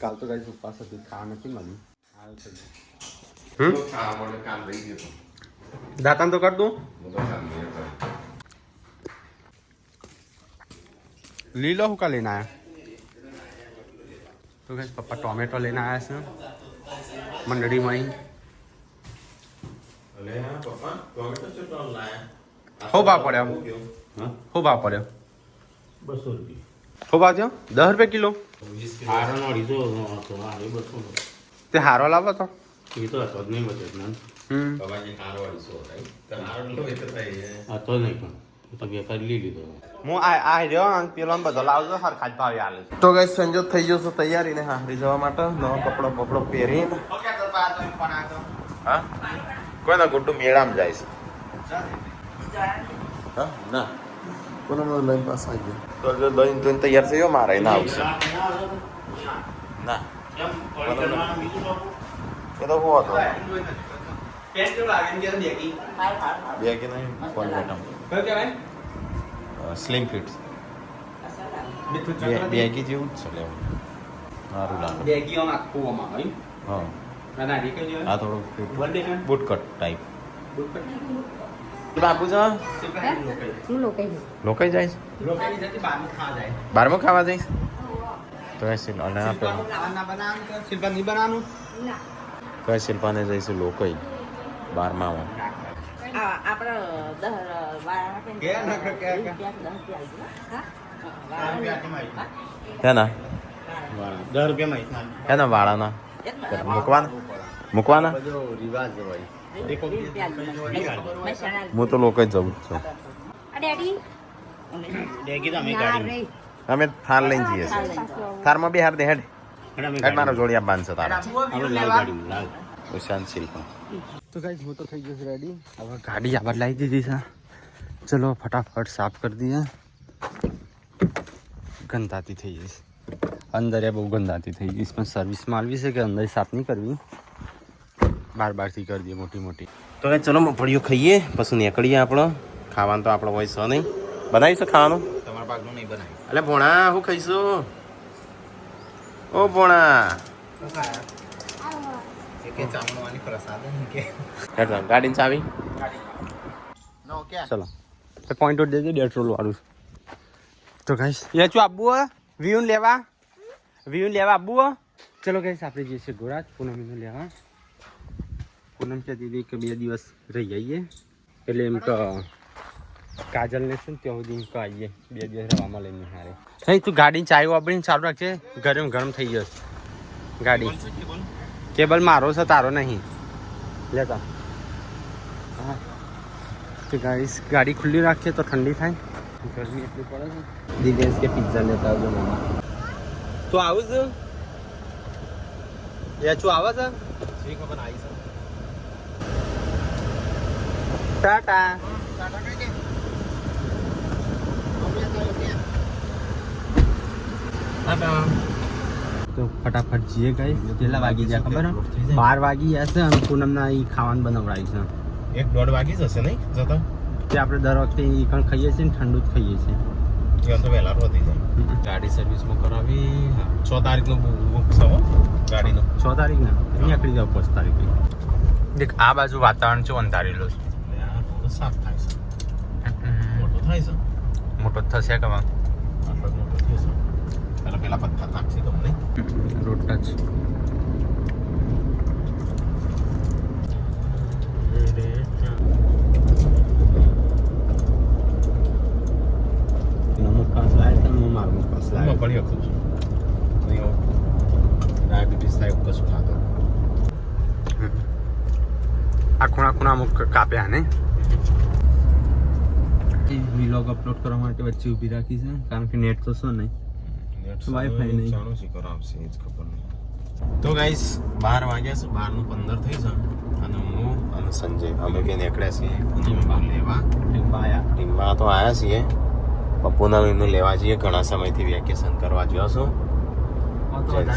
કાલ તો ગાઈસ ઉપવાસ હતી, ખાવા નથી મળ્યું. દાતાન તો કર દઉં. લીલો હું કા લઈને આવ્યા તો ગાઈસ પપ્પા ટોમેટો લઈને આવ્યા છે મંડળીમાં. હો ભાવ પડ્યો, હો ભાવ પડ્યો 200 રૂપિયા. હો ભાવ થયો 10 રૂપિયા કિલો. હારો 250 તે હારો લાવો તો એ તો હતો જ નહીં બચે ને. હતો નહીં પણ તો વેપારી લઈ લીધો. હું આ રહ્યો પેલો બધો લાવજો હરખા જ ભાવે આલે. તો ગાઈસ સંજોગ થઈ ગયો છે તૈયારી ને હારી જવા માટે. નવો કપડો પહેરીને હા કોઈના ગુડ્ડુ મેળામાં જાય છે. હા ના કોને મને લઈને પાસ આવી ગયો તો લઈને તૈયાર થયો મારે ના આવશે ના એ તો હું હતો બેગી નહીં ફોન સ્લિમ ફિટ બેગી જેવું જ છે લેવું સારું લાગે. હા આ થોડું બૂટ કટ ટાઈપ. બાપુ છે લોકાઈ જાય છે 12 ખાવા જઈશ તો શિલ્પાને જઈશું લોકાઈ 12માં. હેના 10 રૂપિયામાં હેના વાળાના મૂકવાના હું તો લોકો જ જવું જ છું. અમે થાર લઈને જઈએ છીએ. થારમાં બિહાર દે હેડ મારો જોડિયા બાંધશે તારા ઉશાંત શિલ્પા. તો ગાઈસ હું તો થઈ ગયો છું રેડી. હવે ગાડી આবার લાવી દીધી છે. ચલો ફટાફટ સાફ કરી દઈએ. ગંદાતી થઈ જઈશ અંદર, બહુ ગંદાતી થઈ જઈશ પણ સર્વિસમાં આવી છે કે અંદર સાફ નહીં કરવી, બારથી કરી દઈએ મોટી મોટી. તો ભાઈ ચલો મફળીઓ ખાઈએ પછી નીકળીએ. આપણો ખાવાનું તો આપણો હોય છે નહીં. બનાવીશું ખાવાનું તમારા પાકનું નહીં બનાવી. એટલે ભોણા શું ખાઈશું? ઓ ભોણા ગાડીને ચાવી ચલો પોઈન્ટ દેજો 150 વાળું. તો ગાઈસ એ શું આપવું વ્યૂ લેવા આપવું. ચલો ગાઈસ આપણે જઈએ છીએ ગોરાજ પૂનમનું લેવા. પૂનમ કે દીદી કે 2 દિવસ રહી આવીએ એટલે એમ કે કાજલને છે ને ત્યાં સુધી આવીએ 2 દિવસ રહેવામાં લઈને હારે. નહીં તું ગાડી ચાવી વાપરીને ચાલુ રાખજે, ગરમ થઈ જશે ગાડી. કેબલ મારો છે તારો નહીં લેતા. હા તો ગાડી ખુલ્લી રાખીએ તો ઠંડી થાય, ગરમી એટલી પડે છે. દિનેશ કે પિઝા લેતા આવજો મમ્મા. તો આવું છે યાચું આવે છે ખબર આવી છે. ટાટા તો ફટાફટ જઈએ ગાઈસ. કેટલા વાગી જાય ખબર? 12 વાગી જશે અને પૂનમના અહીં ખાવાનું બનાવડાવી છે. 1-1.5 વાગી જશે નહીં જતા? તે આપણે દર વખતે પણ ખાઈએ છીએ ને ઠંડુ જ ખાઈએ છીએ. તો વહેલા વધી જાય. ગાડી સર્વિસમાં કરાવી 6 તારીખનું બુક છે ગાડીનું. 6 તારીખના નીકળી જાવ 5 તારીખે. દેખ આ બાજુ વાતાવરણ છે અંધારેલું છે. સાફ થાય છે, મોટો થાય છે, મોટો થશે કે આટલો મોટો થશે. પેલા પથ્થર નાખશે તો નહીં રોડ ટચ. પડી શકું છું ડાયાબિટીસ થાય કશું થતું. આ ખૂણા અમુક કાપ્યા ને વ્લોગ અપલોડ કરવા માટે વચ્ચે ઊભી રાખી છે કારણ કે નેટ તો શું નહીં, વાઈફાઈ નહીં. તો ગાઈસ 12 વાગ્યા છે, 12:15 થઈ છે અને હું અને સંજય અમે બે નીકળ્યા છીએ પૂનમ લેવા. ટીમમાં તો આવ્યા છીએ પૂનમ એમનું લેવા જઈએ. ઘણા સમયથી વેકેશન કરવા ગયો છું.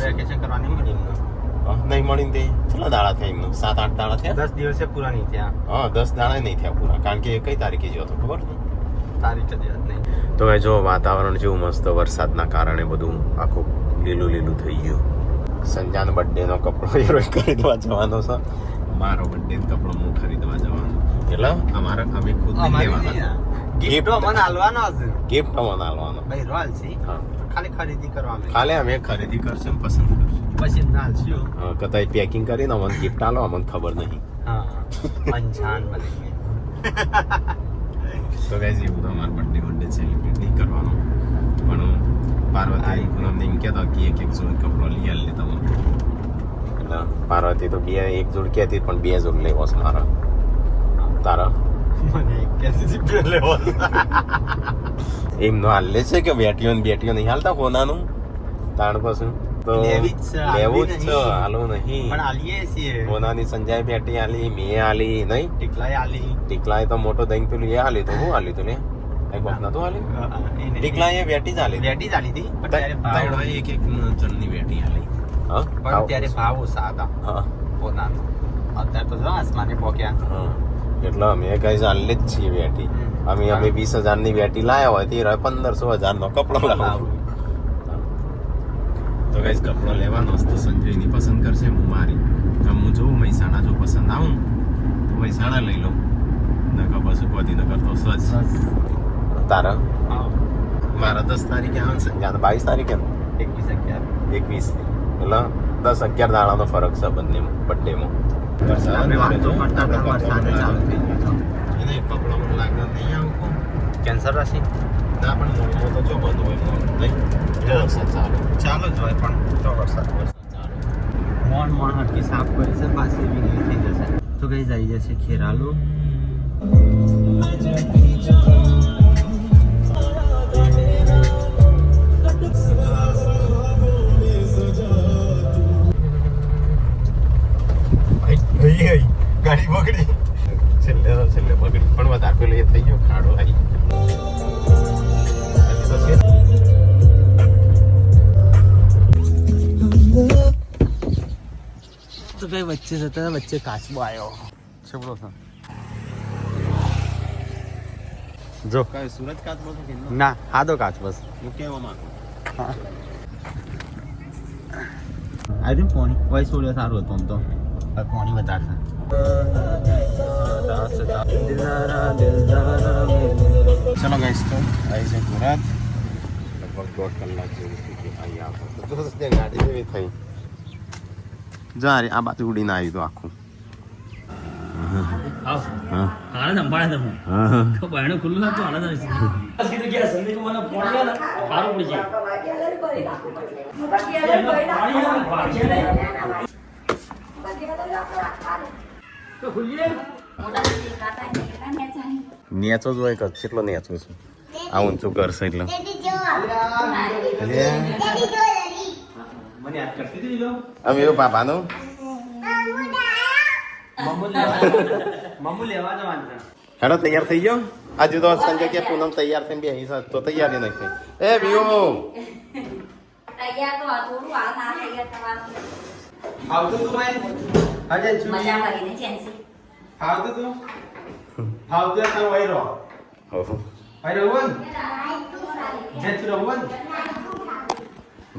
વેકેશન કરવાની મળી નહીં મળીને તે કેટલા દાડા થયા એમનું? 7-8 દાડા થયા. 10 દિવસે પૂરા નહીં થયા. હા 10 દાડા નહીં થયા પૂરા, કારણ કે કઈ તારીખે ગયો હતો ખબર? તારીખ જ યાદ નહીં. તો જો વાતાવરણ જેવું મસ્ત વરસાદના કારણે બધું આખું લીલું થઈ ગયું. સંજાનો બર્થડે નો કપડો હીરો ખરીદવા જવાનો છે. મારો બર્થડે નો કપડો હું ખરીદવા જવાનો. એટલે અમારે અમે ખુદ નહીં લેવાના. ગિફ્ટ મને આલવાનો છે. ગિફ્ટ મને આલવાનો. ભાઈ રોલ છે. હા. ખાલી ખરીદી કરવા અમે. ખાલી અમે ખરીદી કરશું પસંદ કરશું. પછી ના આલશું. હા, કદાચ પેકિંગ કરીને અમને ગિફ્ટ આલો અમને ખબર નહીં. હા. અનજાન બને. તો ગાઈસ એવું તો અમારો બર્થડે સેલિબ્રેટ નહીં કરવાનો. પણ પાર્વતી પૂનમને એમ કહેતો કે એક જોડ કપડો લઈ આલે તમે. એટલે પાર્વતી તો એક જોડ કહેતી પણ 2 જોડ લેવો છે મારા. તારા મને કેસી જીપ લેવો. એમનો હાલે છે કે બેટીઓ નહીં હાલતા કોનાનું તાણ પાછું તો લેવી જ છે, લેવું જ આલવી છે. નહીં. હાલો નહીં પણ આલીએ છીએ. કોનાની સંજય બેટી આલી મેં આલી નહીં. ટીકલાય આલી. ટીકલાએ તો મોટો દહીં પેલું એ આલી તો હું આલી તું લે એક વખત નતું આલી. ટીકલાએ બેટી જ આલી બેટી જ આલી હતી પણ ત્યારે ભાવ એક જણની બેટી આલી. હા પણ ત્યારે ભાવ ઓછા હતા હા પોતાનો. અત્યારે તો જો આસમાને પોક્યા. હા એટલે અમે કઈ આલી જ છીએ બેટી. અમે 20,000 ની બેટી લાયા હોય તો 1500-1000 નો કપડો લાવો. તો ગાઈસ કપડો લેવાનો તો સંજયની પસંદ કરશે હું મારી. હું જોઉં મહેસાણા જો પસંદ આવું તો મહેસાણા લઈ લઉં. નકર પછી કોદી નકર તો સજ. તારા મારા 10 તારીખે આવે સંજાને 22 તારીખે 21 એટલે 10-11 દાડાનો ફરક છે બંને બર્થડેમાં. આપણે વાતો કરતા હતા વરસાદ ચાલુ થઈ ગયો. એને કપડો મને લાગે નહીં આવું કેન્સર રાશિ ના પણ મોડો તો જો બંધ હોય નહીં વરસાદ ચાલુ ચાલો જ હોય પણ તો વરસાદ ચાલુ. મોણ હટકી સાફ કરી છે પાછી બી નહીં થઈ જશે. તો કઈ જઈ જશે ખેરાલુ. ગાડી બગડી છેલ્લે બગડી પણ વધારે પેલો એ થઈ ગયો ખાડો આવી. તો કઈ વચ્ચે જતા વચ્ચે કાચબો આવ્યો છે. બોલો સર જો કઈ સુરત કાચબો તો કે ના આદો કાચ બસ. હું કેવા માંગુ આવ્યું પાણી વય છોડ્યો સારું હતું આમ તો પાણી વધારે છે. ચલો ગાઈસ તો આવી છે સુરત લગભગ 1.5 કલાક જેવું થઈ ગયું અહીં આવતો તો ગાડી જેવી થઈ જા રે આ બાજુ ઉડીને આવ્યું તો આખું. હા હાલ સંભાળે તમે હા તો બાયણું ખુલ્લું હતું હાલ જ સીધું ગયા સંદેશ મને ફોન કર્યો ને સારું પડી જાય તો ખુલ્લી નેચો જ હોય કે કેટલો નેચો છે આ ઊંચું ઘર છે એટલે મને યાદ કરતી હતી લો આમ એવું પાપાનું મમ્મુ લેવા જવાનું છે. હેડો તૈયાર થઈ ગયો આજુ તો સંજય કે પૂનમ તૈયાર થઈને બેસી છે તો તૈયારી નહીં થઈ. એ વિવો તૈયાર તો હતું આ ના તૈયાર થવાનું આવતું તું ભાઈ આજે મજા કરીને જેન્સી આવતું તું આવતું તો વઈ રહો વઈ રહો જે તું રહો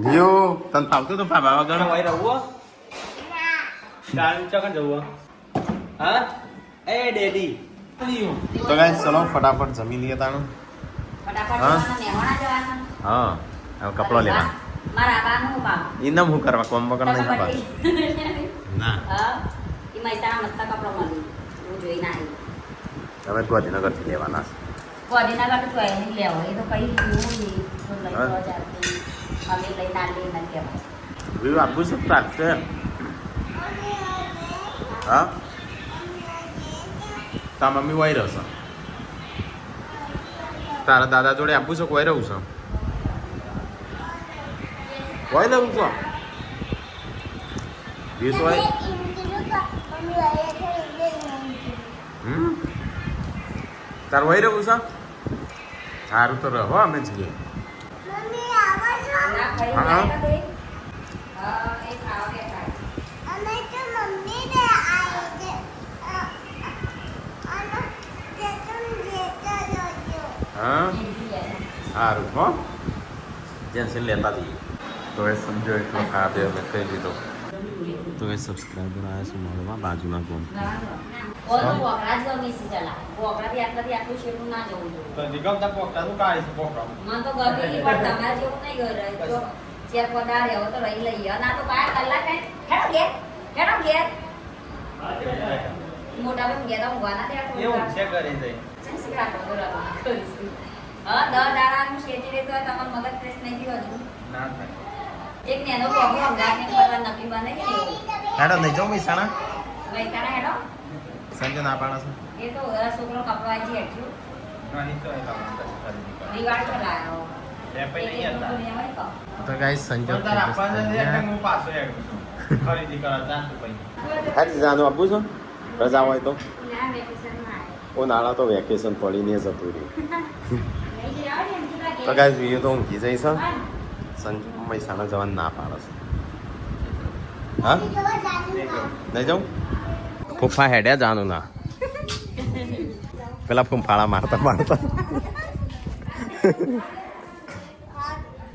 વિવો તને ફાવતું તો પાપા વગર વઈ રહો ચાલ ચોકન જવું હા એ ડેડી તો ગાઈસ ચલો ફટાફટ જમી લઈએ તાણું. ફટાફટ હા? મહેમાન જવાના હા હવે કપડો લેવા મારા બાનું બાપ ઇનામ હું કરવા કોમ વગર નહીં ખબર ના હા ઈ મૈસાણા મસ્ત કપડો મળી હું જોઈને આવી હવે ગાંધીનગરથી લેવાના છે. ગાંધીનગર તો એ નહીં લેવો એ તો કઈ જોવું નહીં તો લઈ હા? લો જાતી અમે લઈને આલી નથી કહેવાય વિવો આપવું છે ચાલશે હા તા મમ્મી વાઈ રહ્યો છે તારા દાદા જોડે આપવું છે કોઈ રહ્યું છે કોઈ રહ્યું છે વીસ હોય તાર વહી રહ્યું છે સારું તો રહો અમે જઈએ ના ખાઈ હા. જાય તો દે હા એ ખાવ કે ખાય હા Easy है। સારું હો જેન્સી લેતા જઈએ તો એ સમજો એટલો ખા બે અમે ખાઈ લીધો. તો એ સબસ્ક્રાઈબર આવ્યા છે મળવા બાજુના ગોમ. ઓ તો બોકરા જ ગમી છે ચલા. બોકરાથી આટલું શેઠું ના જવું જોઈએ. મને તો ગમી પણ તમારે જેવું નહીં ઘર જો ચેર પદાર એવો તો રહી લઈએ અને આ તો 12 કલાક હેડો ઘેર મોટા ભાઈ ગયા ઊંઘવાના ત્યાં એવું છે કરે જાય સંસ્કાર રાખો તો રાખો કરીશું. હા 10 દાડાનું શેઠી રહેતો હોય તમાર મગજ ફ્રેશ નહીં થયું હજુ ના થાય. એક નેનો બોકરો અંગાને કરવા નક્કી બને કે એવું હેડો નહીં જાઉં મહેસાણા મહેસાણા હેડો સંજય ના પાડે છે. એ તો છોકરો કપડા આવી હેઠું દિવાળી પર લાયો તો ગાઈસ સંજય હાજી જાનું આપું છું રજા હોય તો નાળા તો વેકેશન પડીને જતું રહ્યું. તો ગાઈસ વિડીયો તો ઊંઘી જઈશ. સંજય મહેસાણા જવાનું ના પાડે છે. હા નહીં જાઉં ફૂફા હેડ્યા જાનું ના પેલા ફૂંફાળા મારતા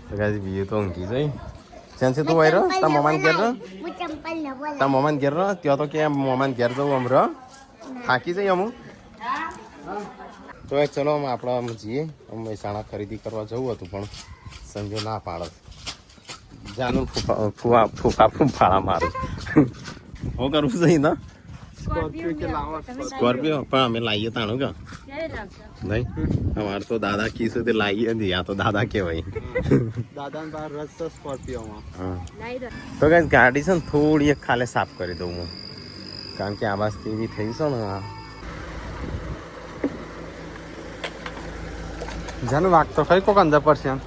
તો ગાઈસ વિડીયો તો ઊંઘી જઈ જ્યાં છે તું હોય રહ્યો તાર મમાન ઘેર રહ્યો તાર મમાન ઘેર રહ્યો ત્યાં તો કે મમાન ઘેર જવું આમ રહ્યો થાકી જઈએ અમુક. તો ચલો આપણે આમ જઈએ મહેસાણા ખરીદી કરવા જવું હતું પણ સંજય ના પાડે જાનું ફૂફા ફૂંફાળા મારું હું કરું છું ને સ્કોર્પિયો પણ અમે લાવીએ તાણું કે નહીં અમારે તો દાદા કીધું તે લાવીએ નથી આ તો દાદા કહેવાય દાદાને બહાર રસ તો સ્કોર્પિયોમાં. હા તો કઈ ગાડી છે ને થોડી એક ખાલે સાફ કરી દઉં હું કારણ કે આવાજ તેવી થઈ છે ને જાનું વાગતો ખરી કોક અંદર પડશે એમ.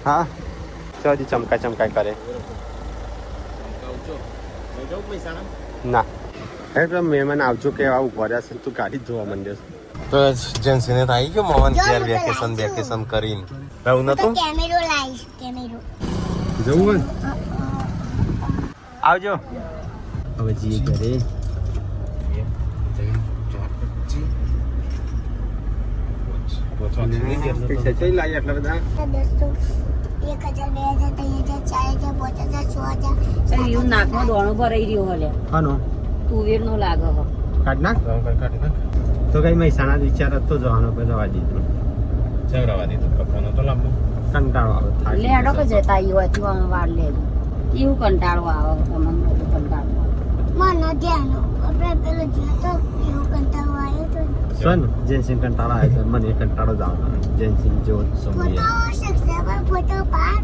હા ચોજી ચમકાય કરે ના એટલે મહેમાન આવજો કે આવું ઉભા રહ્યા છે તું ગાડી જ જોવા માંડ્યો છે. તો જેન્સીને તો આવી ગયો મોહન ઘેર વેકેશન કરીને રહું નતું કેમેરો લાઈશ કેમેરો જવું ને આવજો હવે જઈએ ઘરે. કઈ લાવી આટલા બધા 1000 2000 3000 4000 5000 6000 એવું નાકમાં દોણો ભરાઈ રહ્યો હલે હાનો તુવેર નો લાગે હો કાઢ નાખ તો કઈ મહેસાણા વિચાર હતો જવાનો પર જવા દીધું રવા દીધું કપડાનો તો લાંબો કંટાળો આવે થાકી લેડો કે જતા હોય તું વાર લે એવું કંટાળો આવે તમને બધું કંટાળો મને ધ્યાન આપણે પેલો જોતો એવું કંટાળો આવ્યો તો સન જેન્સિન કંટાળો આવે છે મને કંટાળો જ આવે જેન્સિન જો સમય ફોટો સબસ્ક્રાઇબર ફોટો પાર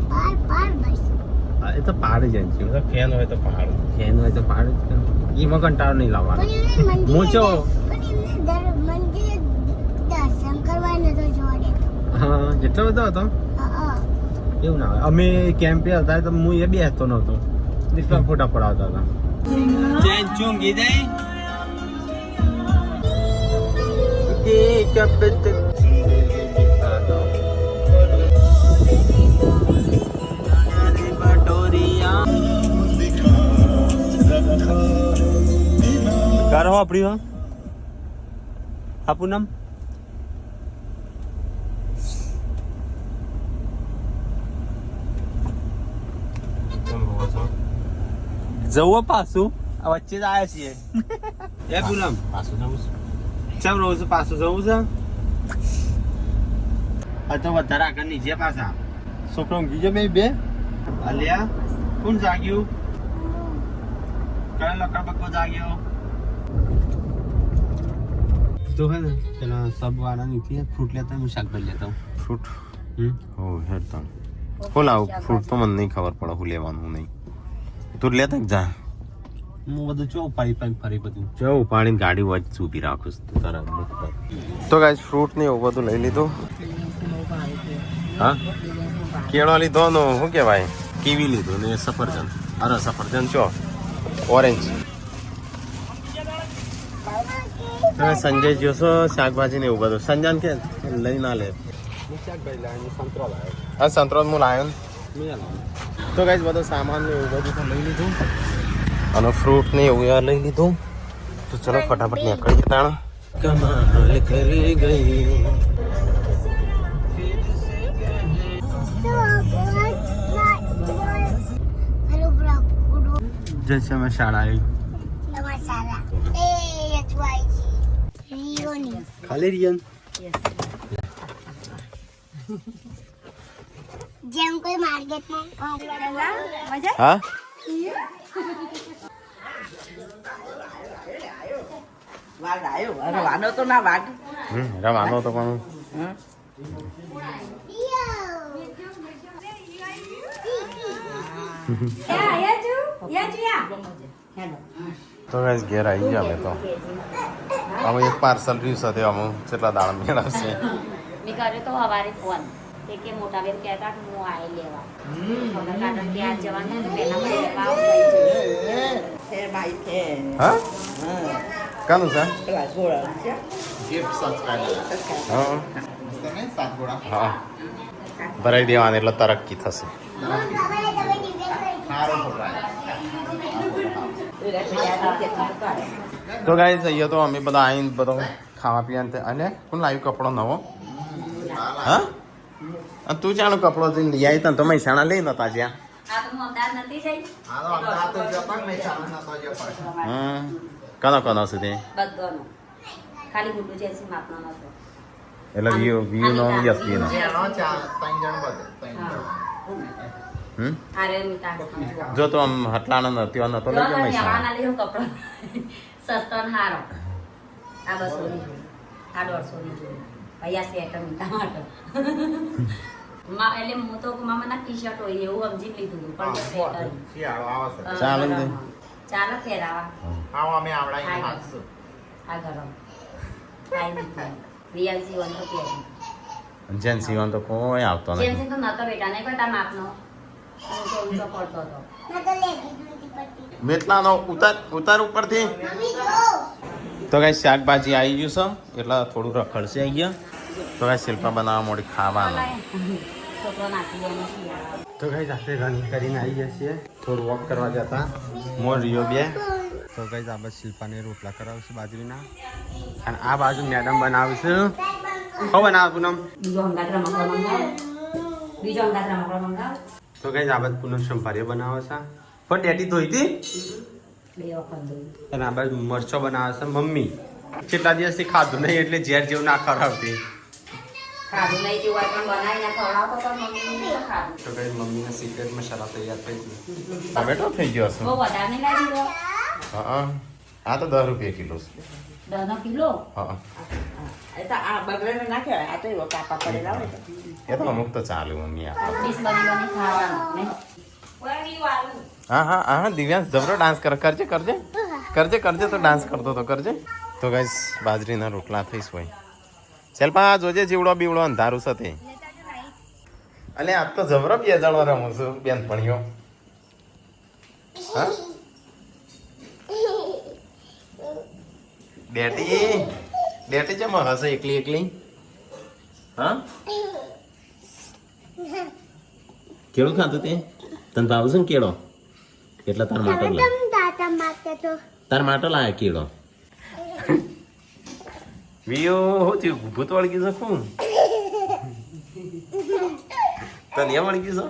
બસ એ તો પાડ જેન્સિન ફેન હોય તો પહાડ ફેન હોય તો પાડ એમાં કંટાળો નહીં લાવવાનો મૂચો દર્શન કરવાનો તો જોડે હા એટલો બધો હતો એવું ના હોય અમે કેમ્પે હતા તો હું એ બેસતો નહોતો એટલા ફોટા પડાવતા હતા ચેન ચૂંગી જાય કરો આપણી હો આપું નામ જવું પાછું આ વચ્ચે જ આવ્યા છીએ એ ગુલામ પાછું જવું ચમ રહું છું પાછું જવું છે આ તો વધારે આગળ નીચે પાછા છોકરો ઊંઘી ગયો બે અલ્યા કોણ જાગ્યું કયો લકડ બક્કો જાગ્યો તો હે ને પેલા સબ વાળા નીકળી ફ્રૂટ લેતા હું શાકભાજી લેતા ફ્રૂટ હો હેડતા હું લાવું ફ્રૂટ તો મને નહીં ખબર પડે હું લેવાનું નહીં તું લેતા જા હું બધું ચો પાણી ફરી બધું જો પાણી ગાડી વચ્ચે ઊભી રાખું છું તારા તો ગાઈસ ફ્રૂટ ને એવું બધું લઈ લીધું હા કેળો લીધો નો શું કહેવાય કીવી લીધું ને સફરજન અરે સફરજન ચો ઓરેન્જ તમે સંજય જોશો શાકભાજી ને એવું બધું સંજન કે લઈ ના લે શાકભાજી લાવ્યો સંતરો લાવ્યો હા સંતરો હું લાવ્યો મેં તો ગાઈસ બધો સામાન ને એવું બધું તો લઈ લીધું અને ફ્રૂટ ને એવું લઈ લીધું તો ચલો ફટાફટ નીકળી જતા કમાલ કરી ગઈ જશે શાળા આવી તમારા સારા એ યચવાઈ રીઓની ખાલી રિયન જેમ કોઈ માર્કેટમાં મજા હા વાઘ આવ્યો અરે વાનો તો ના વાઘ રવાનો તો પણ તો ગાઈસ ઘેર આવી ગયા અમે તો અમે એક પાર્સલ રહ્યું સાથે અમે કેટલા દાળ મેળવશે મેં કર્યો તો સવારે ફોન કે મોટા બેન કહેતા કે હું આવી લેવા કારણ કે આ જવાનું ને પહેલા મને લેવા આવું છે ભાઈ છે હા કાનું છે પેલા ગોળા છે ગિફ્ટ સબસ્ક્રાઇબર હા ભરાઈ દેવાની એટલે તરક્કી થશે તો ગાઈસ અહીંયા તો અમે બધા આવીને બધો ખાવા પીવા અને કોણ લાવ્યું કપડો નવો હા અને તું ચાલો કપડો લઈને લઈ આવી તને તો મહેસાણા લઈ નતા જ્યાં આ તો હું અમદાવાદ નથી જઈ કનો કનો સુધી બધોનો ખાલી ગુડ્ડુ જેસી માપનો નતો એટલે વ્યૂ નો યસલી નો આરે મિતા જો તો આમ હટલાનો નથી આ નતો લઈ ગયો મહેસાણા ના લેવું કપડો સસ્તો ને હારો આ 200 ની જોડી આ 150 ની જોડી અહીંયા સેટર મિતા માટે એટલે હું તો મામાના ટી શર્ટ હોય એવું સમજી લીધું હતું પણ સેટર ચાલો ને ચાલો પહેરાવા આ ગરમ આઈ દીધું રિયલ સીવન તો પહેરી જેન સીવન તો કોઈ આવતો નથી જેન્સી તો નતો બેટા નહીં કોઈ તાર માપનો હું તો ઊંચો પડતો હતો ના તો લેગી દૂધી પટ્ટી મેટલાનો ઉતાર ઉપરથી મમ્મી જો તો કઈ શાકભાજી આવી ગયું છે એટલે થોડું રખડશે અહીંયા તો કઈ શિલ્પા બનાવવા મોડી ખાવાનું છોકરો નાખી દેવાનો શિયાળા તો ગાઈસ આપણે રનિંગ કરીને આવી ગયા છીએ થોડું વોક કરવા જતા મોર રિયો બે તો ગાઈસ આપણે શિલ્પાને રોટલા કરાવશું બાજરીના અને આ બાજુ મેડમ બનાવશું હો બનાવ પૂનમ બીજો હંગાત રમકડો મંગાવ બીજો હંગાત રમકડો મંગાવ તો ગાઈસ આ બાજુ પૂનમ સંભારીઓ બનાવે છે પણ ડેટી ધોઈ હતી બે વખત દઉં અને આ બાજુ મરચો બનાવે છે મમ્મી કેટલા દિવસથી ખાધું નહીં એટલે ઝેર જેવું ના ખરાવતી ખાધું નહીં તેવું હોય પણ બનાવીને ખવડાવતો તો મમ્મી તો ખાધું તો ગાઈસ મમ્મીના સિક્રેટ મસાલા તૈયાર થઈ ગયો ટમેટો થઈ ગયો છે બહુ વધારે નહીં લાગી ગયો હા આ તો 10 રૂપિયા કિલો છે 10 કિલો હા એ તો આ બગડે ના કહેવાય આ તો એવો કાપા પડેલા હોય તો એ તો અમુક તો ચાલે મમ્મી આ ડીશ બની બની ખાવાનું નહીં ઓય વાળું હા દિવ્યાંશ જબરો ડાન્સ કરજે તો ડાન્સ કરતો તો કરજે તો ગાઈસ બાજરીના રોટલા થઈશ હોય શેલ્પા જોજે જીવડો બીવડો અંધારું સાથે અલે આજ તો જબરો 2 જણો રમું છું બેનપણીઓ હા ડેટી કેમ હશે એકલી હા કેળું ખાતું તે તને ભાવશે ને કેળો એટલે તાર માટે લાય તમ દાતા માતે તો તાર માટે લાય કેળો વિયો હોતી ભૂત વળગી શકું તને એ વળગી છો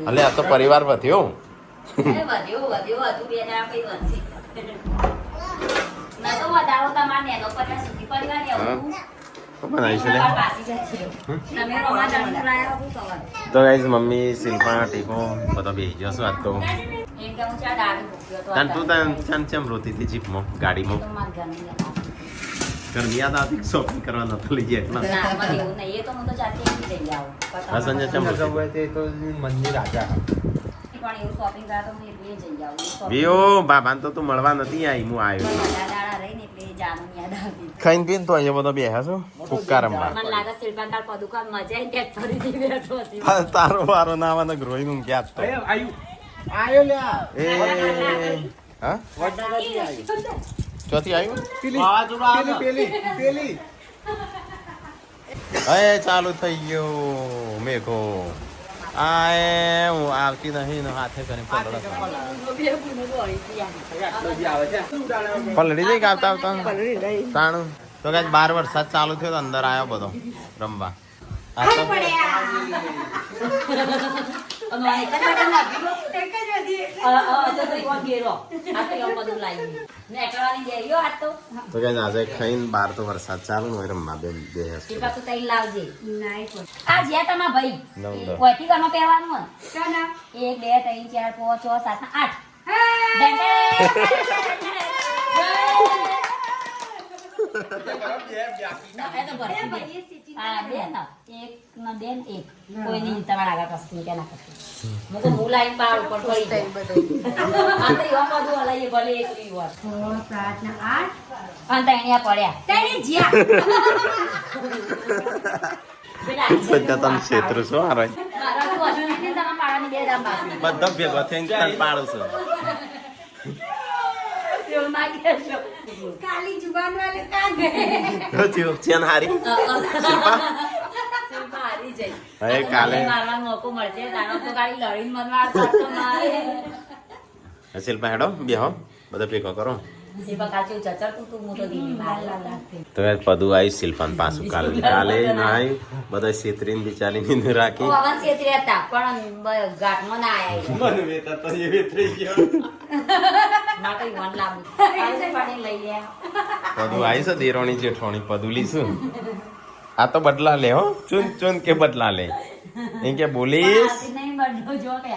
અલે આ તો પરિવાર વધ્યો વધ્યું બે ના કઈ વધશે ના તો વધારો તમારે નેનો 50 સુધી પરિવાર એવું બનાવી છે લે પાસી જશે તમે રોમા જાણું લાયા હતું સવાર તો ગાઈસ મમ્મી શિલ્પા ટીકો બધો બેસી ગયો છું આજ તો એકદમ ચા દારૂ ભૂક્યો તો તાન તું તાન ચમ રોતી હતી જીપમાં ગાડીમાં તો માર ઘરની લેવા ઘરની યાદ આવતી શોપિંગ કરવા નતો લઈ ગયા એટલા ના મને એવું નહીં એ તો હું તો જાતે જઈ આવું હા સંજય ચમ જવું હોય તે તો મંદિર રાજા પણ એવું શોપિંગ કરવા તો હું એટલે જઈ આવું વિયો બાબાને તો તું મળવા નથી આવી હું આવ્યો દાડા રહીને એટલે જાનું યાદ આવી ખાઈને પીને તો અહીંયા બધો બેહ્યા છો ફુક્કા રમવા મને લાગે શિલ્પાન તાર પદુકાન મજા આવી ટેક ફરીથી બેઠો હતી તારો વારો ના આવવાનો ગ્રોઈંગ નું ક્યાં તો આયો લ્યા એ હા ચોથી આવ્યું પેલી એ ચાલુ થઈ ગયો મેઘો આ એ હું આવતી નહીં ને હાથે કરીને પલડે પલડી જઈ કે આવતા આવતા તાણું તો કઈ 12 વરસાદ ચાલુ થયો તો અંદર આવ્યો બધો રમવા આ તો તો કઈ આજે ખાઈને 12 તો વરસાદ ચાલુ હોય રમવા બે આ જ્યાં તમારા ભાઈ કોઈથી ઘરમાં પહેરવાનું હોય 1 2 3 4 5 6 7 તમે ક્ષેત્ર છો આ રહી બધો ભેગો થઈને તને પાડું છું કાલી જુબાન વાલે કાં ગયે ચેન હારી હવે કાલે મોકો મળશે શિલ્પા હેડો બેહો બધો ભેગો કરો તો પદુ આવી શિલ્પાન પાછું કાલે કાલે ના આવી બધા છેતરીને બિચારીને રાખી પણ ઘાટમાં ના પદુ આવી છે દેરોણી જેઠોણી પદુ લીશું આ તો બદલા લે હો ચૂન ચૂન કે બદલા લે એ કે બોલીશ નહીં બદલો જો કે